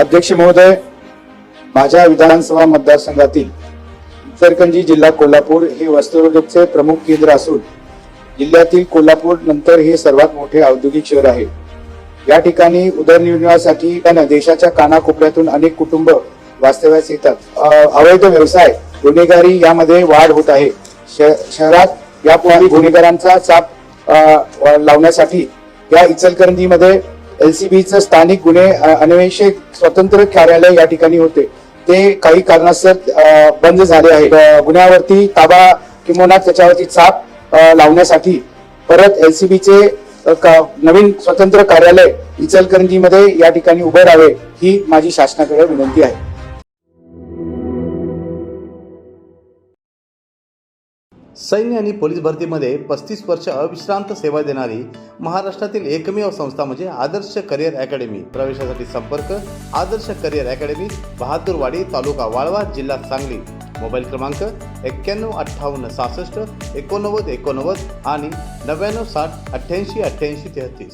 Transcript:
अध्यक्ष महोदय, माझ्या विधानसभा मतदारसंघातील इचलकरंजी जिल्हा कोल्हापूर हे वस्त्रोद्योगचे प्रमुख केंद्र असून जिल्ह्यातील कोल्हापूर नंतर हे सर्वात मोठे औद्योगिक शहर आहे। या ठिकाणी उदरनिर्वाहासाठी देशाच्या कानाकोपऱ्यातून अनेक कुटुंब वास्तव्यास येतात। अवैध व्यवसाय, गुन्हेगारी यामध्ये वाढ होत आहे। शहरात यापूर्वी गुन्हेगारांचा चाप लावण्यासाठी या इचलकरंजीमध्ये LCBचं स्थानिक गुन्हे अन्वेषक स्वतंत्र कार्यालय या ठिकाणी होते, ते काही कारणास्तव बंद झाले आहे। गुन्ह्यावरती ताबा किंवा त्याच्यावरती चाप लावण्यासाठी परत LCBचे नवीन स्वतंत्र कार्यालय इचलकरंजीमध्ये या ठिकाणी उभे राहावे ही माझी शासनाकडे विनंती आहे। सैन्य आणि पोलीस भरतीमध्ये 35 वर्ष अविश्रांत सेवा देणारी महाराष्ट्रातील एकमेव संस्था म्हणजे आदर्श करिअर अकॅडमी। प्रवेशासाठी संपर्क आदर्श करिअर अकॅडमी, बहादूरवाडी, तालुका वाळवा, जिल्हा सांगली। मोबाईल क्रमांक 915866 8989 आणि 9960 888833।